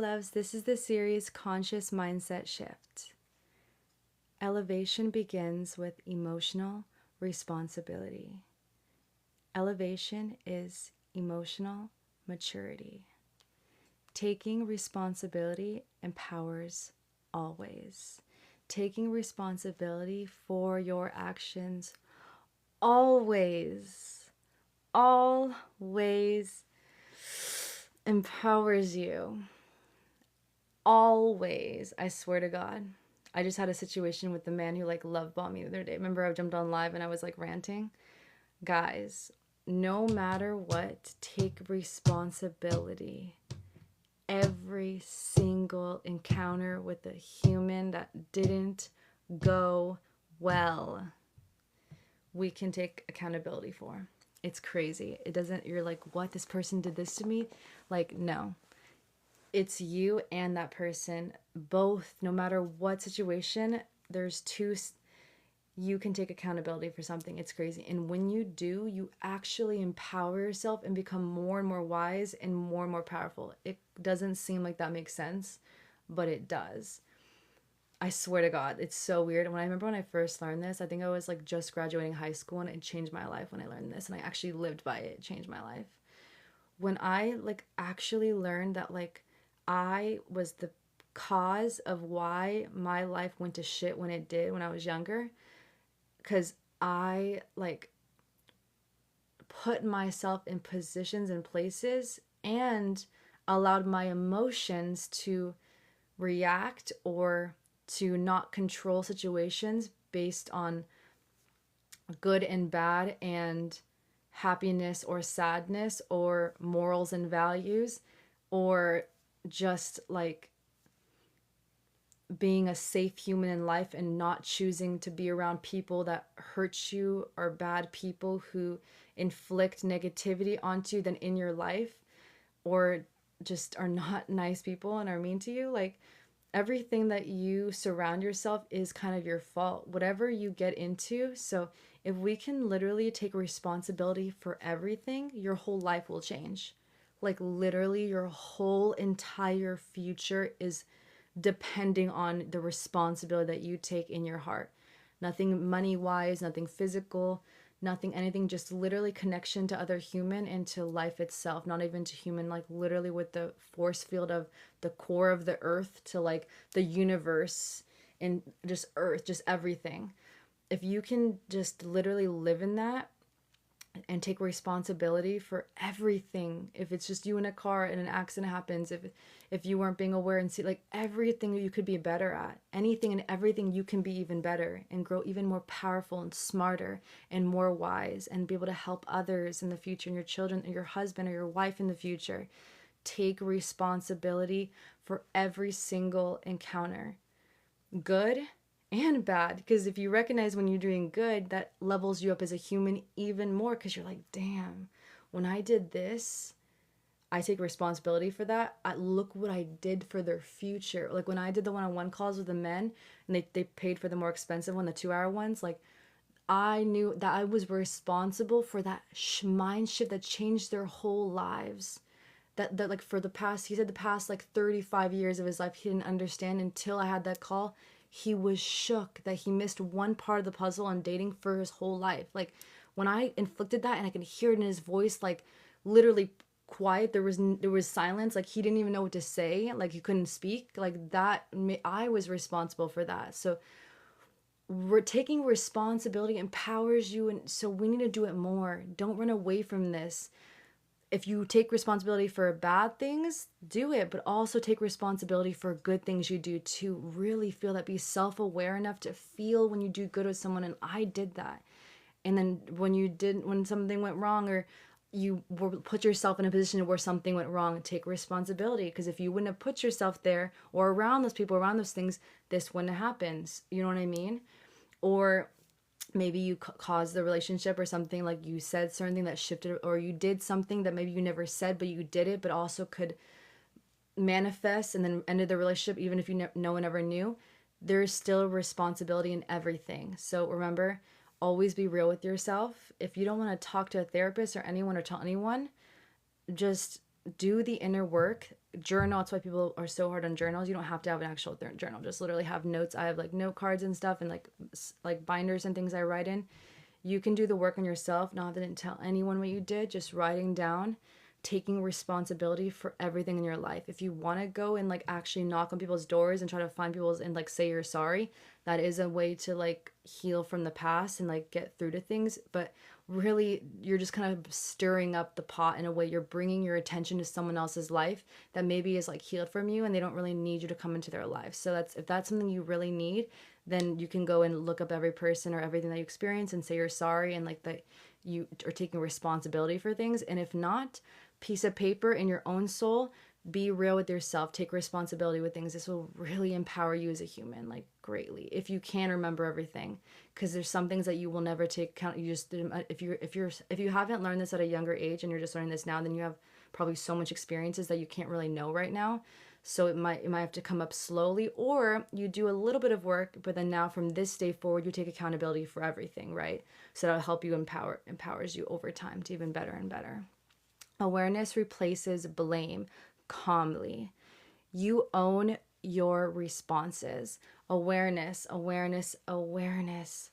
loves. This is the series Conscious Mindset Shift. Elevation begins with emotional responsibility. Elevation is emotional maturity. Taking responsibility empowers always. Taking responsibility for your actions always empowers you. Always. I swear to God. I just had a situation with the man who love bombed me the other day. Remember, I jumped on live and I was ranting? Guys, no matter what, take responsibility. Every single encounter with a human that didn't go well, we can take accountability for. It's crazy. It doesn't, you're like, what? This person did this to me? No. It's you and that person, both, no matter what situation, there's two, you can take accountability for something. It's crazy. And when you do, you actually empower yourself and become more and more wise and more powerful. It doesn't seem like that makes sense, but it does. I swear to God, it's so weird. And I remember when I first learned this, I think I was just graduating high school, and it changed my life when I learned this, and I actually lived by it. It changed my life. When I actually learned that I was the cause of why my life went to shit when it did when I was younger, because I put myself in positions and places and allowed my emotions to react or to not control situations based on good and bad and happiness or sadness or morals and values, or just being a safe human in life and not choosing to be around people that hurt you or bad people who inflict negativity onto you then in your life, or just are not nice people and are mean to you. Everything that you surround yourself is kind of your fault, whatever you get into. So if we can literally take responsibility for everything, your whole life will change. Literally your whole entire future is depending on the responsibility that you take in your heart. Nothing money wise, nothing physical, nothing anything, just literally connection to other human and to life itself, not even to human, literally with the force field of the core of the earth to the universe and just earth, just everything. If you can just literally live in that and take responsibility for everything, if it's just you in a car and an accident happens, if you weren't being aware and see everything you could be better at, anything and everything, you can be even better and grow even more powerful and smarter and more wise and be able to help others in the future, and your children or your husband or your wife in the future. Take responsibility for every single encounter, good and bad, because if you recognize when you're doing good, that levels you up as a human even more, because you're damn, when I did this, I take responsibility for that. Look what I did for their future. When I did the one-on-one calls with the men and they paid for the more expensive one, the 2-hour ones, I knew that I was responsible for that mind shift that changed their whole lives. That for the past, he said the past 35 years of his life, he didn't understand until I had that call. He was shook that he missed one part of the puzzle on dating for his whole life. When I inflicted that and I could hear it in his voice, literally quiet, there was silence, he didn't even know what to say, he couldn't speak, that I was responsible for that. So we're taking responsibility empowers you, and so we need to do it more. Don't run away from this. If you take responsibility for bad things, do it, but also take responsibility for good things you do too. Really feel that. Be self-aware enough to feel when you do good with someone, and I did that. And then when something went wrong, or you put yourself in a position where something went wrong, take responsibility, because if you wouldn't have put yourself there or around those people, around those things, this wouldn't have happened. You know what I mean? Or maybe you caused the relationship, or something, you said something that shifted, or you did something that maybe you never said but you did it, but also could manifest and then ended the relationship even if no one ever knew. There's still responsibility in everything. So remember, always be real with yourself. If you don't want to talk to a therapist or anyone or tell anyone, just do the inner work. Journal. That's why people are so hard on journals. You don't have to have an actual journal. Just literally have notes. I have like note cards and stuff, and like binders and things I write in. You can do the work on yourself, not having to tell anyone what you did, just writing down, taking responsibility for everything in your life. If you want to go and like actually knock on people's doors and try to find people's and like say you're sorry, that is a way to like heal from the past and like get through to things. But really, you're just kind of stirring up the pot in a way. You're bringing your attention to someone else's life that maybe is like healed from you, and they don't really need you to come into their life. So that's, if that's something you really need, then you can go and look up every person or everything that you experience and say you're sorry, and like that you are taking responsibility for things. And if not, piece of paper in your own soul, be real with yourself, take responsibility with things. This will really empower you as a human, like greatly, if you can remember everything, because there's some things that you will never take account. You just didn't, if you haven't learned this at a younger age and you're just learning this now, then you have probably so much experiences that you can't really know right now. So it might have to come up slowly, or you do a little bit of work, but then now from this day forward you take accountability for everything, right? So that'll help you empowers you over time to even better and better. Awareness replaces blame calmly. You own your responses. Awareness, awareness, awareness.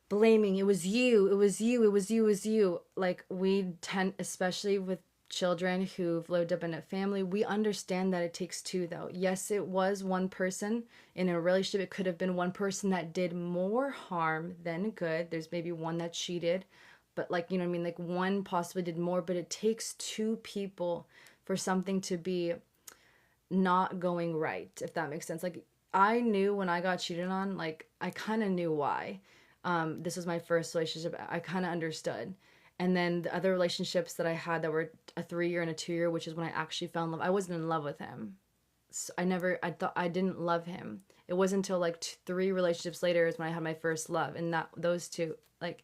Blaming, it was you, it was you, it was you, it was you. Like we tend, especially with children who've lived up in a family, we understand that it takes two though. Yes, it was one person in a relationship. It could have been one person that did more harm than good. There's maybe one that cheated, but like, you know what I mean? Like one possibly did more, but it takes two people for something to be not going right, if that makes sense. Like I knew when I got cheated on, like I kind of knew why. This was my first relationship. I kind of understood. And then the other relationships that I had that were a 3 year and a 2 year, which is when I actually fell in love. I wasn't in love with him. So I thought I didn't love him. It wasn't until like three relationships later is when I had my first love. And that those two, like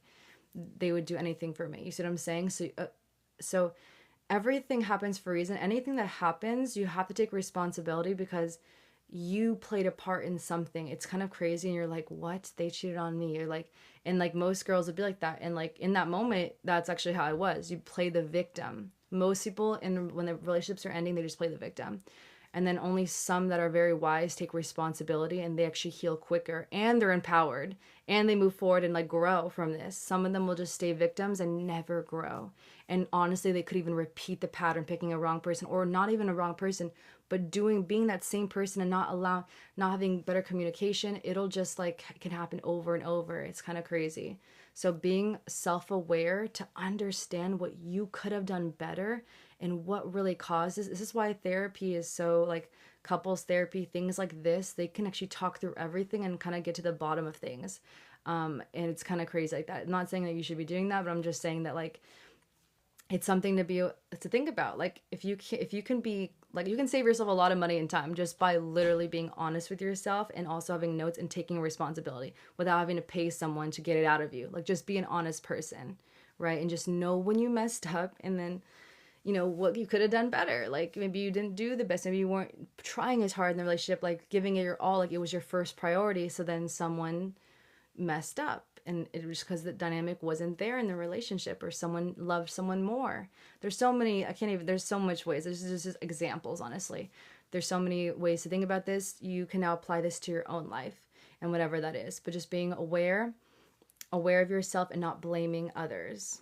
they would do anything for me. You see what I'm saying? So everything happens for a reason. Anything that happens, you have to take responsibility because you played a part in something. It's kind of crazy and you're like, what? They cheated on me. You're like, and like most girls would be like that. And like in that moment, that's actually how I was. You play the victim. Most people in when the relationships are ending, they just play the victim. And then only some that are very wise take responsibility and they actually heal quicker and they're empowered and they move forward and like grow from this. Some of them will just stay victims and never grow. And honestly, they could even repeat the pattern, picking a wrong person, or not even a wrong person, but being that same person and not having better communication. It'll just like can happen over and over. It's kind of crazy. So being self-aware to understand what you could have done better and what really causes. This is why therapy is so like couples therapy, things like this, they can actually talk through everything and kind of get to the bottom of things. And it's kind of crazy like that. I'm not saying that you should be doing that, but I'm just saying that like it's something to think about. Like if you can be like, you can save yourself a lot of money and time just by literally being honest with yourself and also having notes and taking responsibility without having to pay someone to get it out of you. Like just be an honest person, right? And just know when you messed up, and then you know what you could have done better. Like maybe you didn't do the best, maybe you weren't trying as hard in the relationship, like giving it your all, like it was your first priority, so then someone messed up and it was because the dynamic wasn't there in the relationship, or someone loved someone more. There's so many, I can't even, there's so much ways. There's just examples, honestly. There's so many ways to think about this. You can now apply this to your own life and whatever that is, but just being aware of yourself and not blaming others.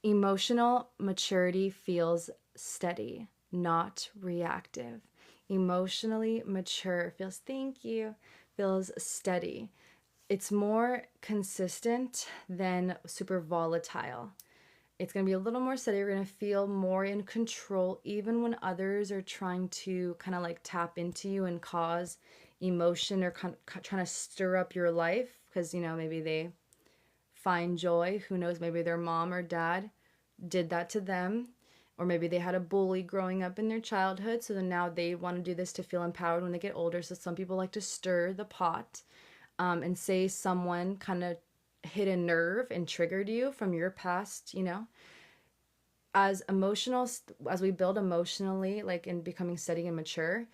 Emotional maturity feels steady, not reactive. Emotionally mature feels steady. It's more consistent than super volatile. It's going to be a little more steady. You're going to feel more in control even when others are trying to kind of like tap into you and cause emotion or trying to stir up your life because, you know, maybe they find joy. Who knows? Maybe their mom or dad did that to them, or maybe they had a bully growing up in their childhood, so then now they want to do this to feel empowered when they get older. So some people like to stir the pot, and say someone kind of hit a nerve and triggered you from your past, you know. As we build emotionally, like in becoming steady and mature,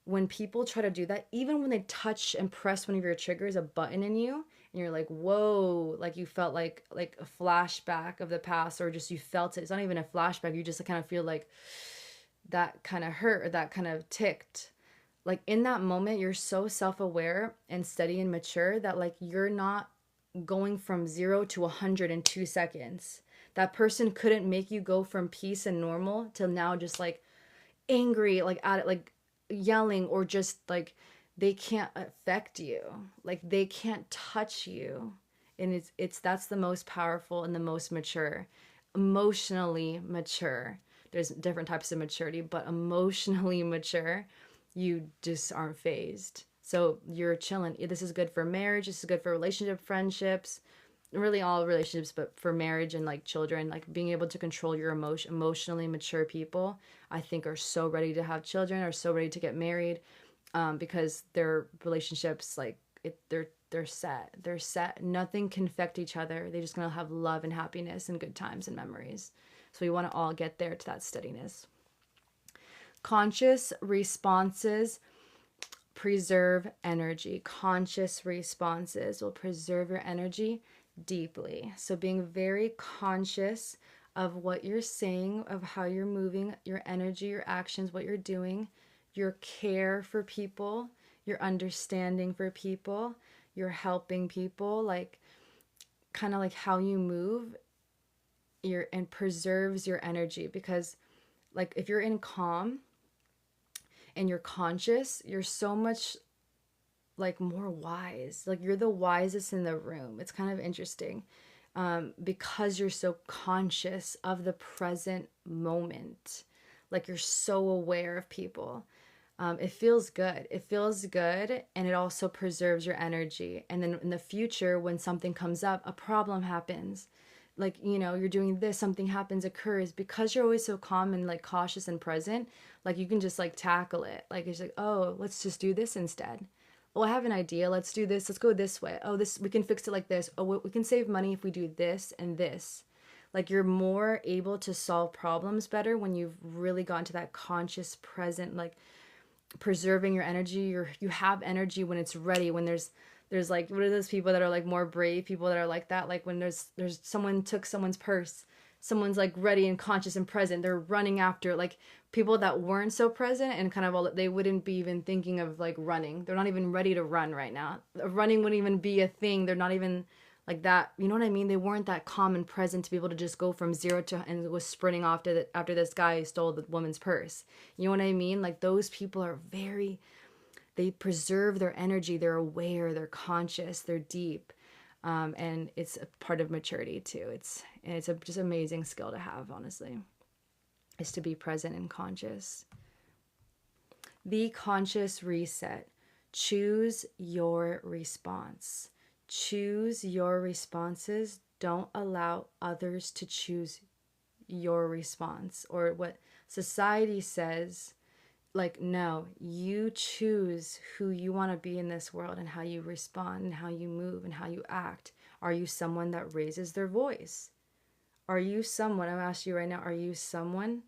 when people try to do that, even when they touch and press one of your triggers, a button in you, and you're like, whoa, like you felt like a flashback of the past, or just you felt it. It's not even a flashback. You just kind of feel like that kind of hurt or that kind of ticked. Like in that moment, you're so self-aware and steady and mature that like you're not going from 0 to 100 in 2 seconds. That person couldn't make you go from peace and normal to now just like angry, like at it, like yelling, or just like they can't affect you, like they can't touch you. And it's that's the most powerful and the most mature, emotionally mature. There's different types of maturity, but emotionally mature, you just aren't phased. So you're chilling. This is good for marriage, this is good for relationship, friendships, really all relationships, but for marriage and like children, like being able to control your emotionally mature people, I think are so ready to have children, are so ready to get married, because their relationships, like they're set. They're set. Nothing can affect each other. They're just gonna have love and happiness and good times and memories. So we want to all get there to that steadiness. Conscious responses preserve energy. Conscious responses will preserve your energy deeply. So being very conscious of what you're saying, of how you're moving, your energy, your actions, what you're doing, your care for people, your understanding for people, your helping people, like kind of like how you move your and preserves your energy. Because like if you're in calm and you're conscious, you're so much like more wise. Like you're the wisest in the room. It's kind of interesting, because you're so conscious of the present moment. Like you're so aware of people. It feels good. It feels good, and it also preserves your energy. And then in the future, when something comes up, a problem happens, like you're doing this, something happens, occurs, because you're always so calm and like cautious and present. Like you can just like tackle it. Like it's like, oh, let's just do this instead. Oh, I have an idea, let's do this, let's go this way. Oh, this, we can fix it like this. Oh, we can save money if we do this and this. Like you're more able to solve problems better when you've really gotten to that conscious present, like preserving your energy. You have energy when it's ready. When there's like, what are those people that are like more brave people that are like that? Like when there's someone took someone's purse, someone's like ready and conscious and present. They're running after, like people that weren't so present and kind of all, they wouldn't be even thinking of like running. They're not even ready to run right now. Running wouldn't even be a thing. They're not even like that. You know what I mean? They weren't that calm and present to be able to just go from 0 to, and was sprinting off to after this guy stole the woman's purse. You know what I mean? Like those people are very, they preserve their energy. They're aware, they're conscious, they're deep. And it's a part of maturity too. It's a just amazing skill to have, honestly, is to be present and conscious. The conscious reset. Choose your response. Choose your responses. Don't allow others to choose your response or what society says. Like, no, you choose who you want to be in this world and how you respond and how you move and how you act. Are you someone that raises their voice? Are you someone, I'm asking you right now, are you someone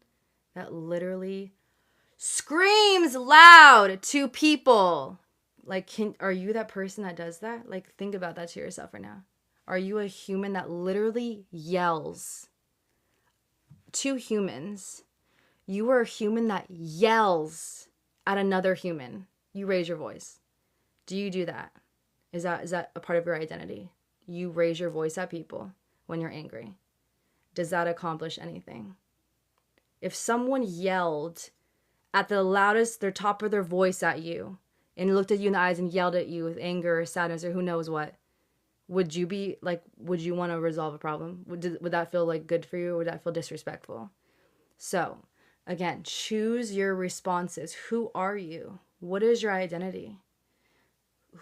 that literally screams loud to people? Like, are you that person that does that? Like, think about that to yourself right now. Are you a human that literally yells to humans? You are a human that yells at another human. You raise your voice. Do you do that? Is that a part of your identity? You raise your voice at people when you're angry. Does that accomplish anything? If someone yelled at the loudest, their top of their voice at you, and looked at you in the eyes and yelled at you with anger or sadness or who knows what, would you be like, would you want to resolve a problem? Would that feel like good for you, or would that feel disrespectful? So, again, choose your responses. Who are you? What is your identity?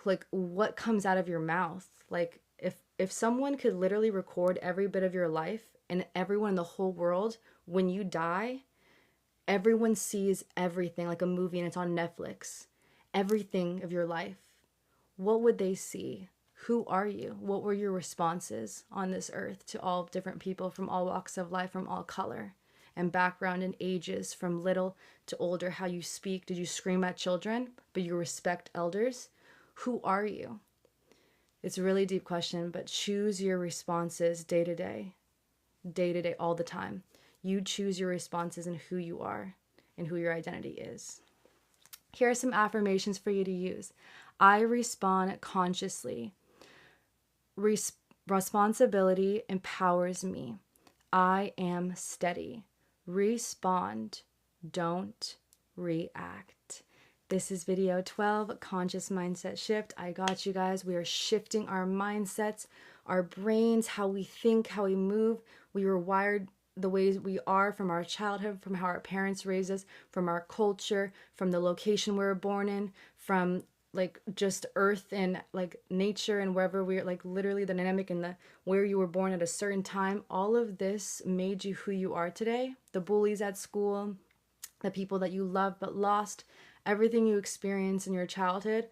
Like, what comes out of your mouth? Like, if someone could literally record every bit of your life, and everyone in the whole world, when you die, everyone sees everything like a movie and it's on Netflix, everything of your life, what would they see? Who are you? What were your responses on this earth to all different people from all walks of life, from all color and background and ages, from little to older? How you speak? Did you scream at children, but you respect elders? Who are you? It's a really deep question, but choose your responses day to day, all the time. You choose your responses and who you are and who your identity is. Here are some affirmations for you to use. I respond consciously. Responsibility empowers me. I am steady. Respond. Don't react. This is video 12, Conscious Mindset Shift. I got you guys. We are shifting our mindsets, our brains, how we think, how we move. We were wired the ways we are from our childhood, from how our parents raised us, from our culture, from the location we were born in, from like just earth and like nature and wherever we're like literally the dynamic and the where you were born at a certain time. All of this made you who you are today. The bullies at school, the people that you loved but lost, everything you experienced in your childhood,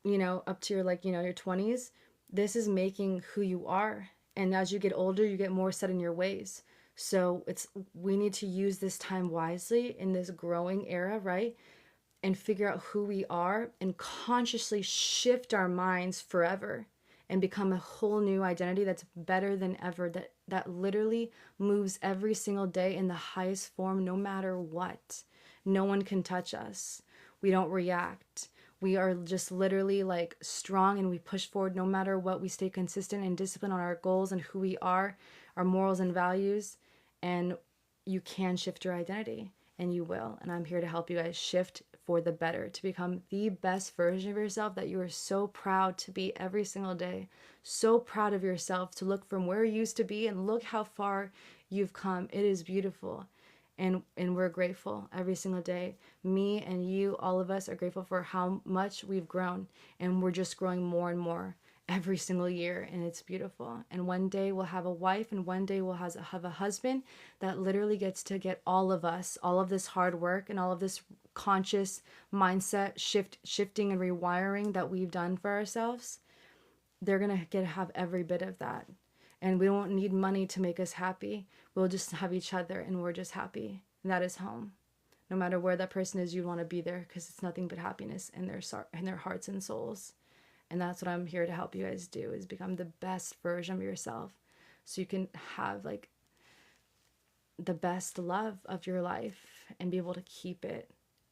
you know, up to your like, you know, your 20s, this is making who you are. And as you get older, you get more set in your ways. So we need to use this time wisely in this growing era, right? And figure out who we are and consciously shift our minds forever and become a whole new identity that's better than ever, that literally moves every single day in the highest form, no matter what. No one can touch us. We don't react. We are just literally like strong, and we push forward no matter what. We stay consistent and disciplined on our goals and who we are, our morals and values, and you can shift your identity, and you will. And I'm here to help you guys shift for the better, to become the best version of yourself that you are so proud to be every single day. So proud of yourself to look from where you used to be and look how far you've come. It is beautiful. And we're grateful every single day. Me and you, all of us are grateful for how much we've grown, and we're just growing more and more every single year, and it's beautiful. And one day we'll have a wife, and one day we'll have a husband that literally gets to get all of us, all of this hard work and all of this conscious mindset shifting and rewiring that we've done for ourselves. They're gonna get to have every bit of that. And we won't need money to make us happy. We'll just have each other, and we're just happy. And that is home. No matter where that person is, you want to be there, because it's nothing but happiness in their hearts and souls. And that's what I'm here to help you guys do, is become the best version of yourself, so you can have like the best love of your life and be able to keep it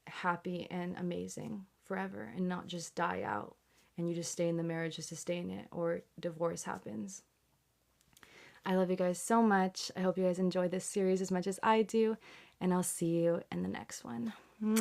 happy and amazing forever, and not just die out and you just stay in the marriage just to stay in it, or divorce happens. I love you guys so much. I hope you guys enjoy this series as much as I do, and I'll see you in the next one. Mwah.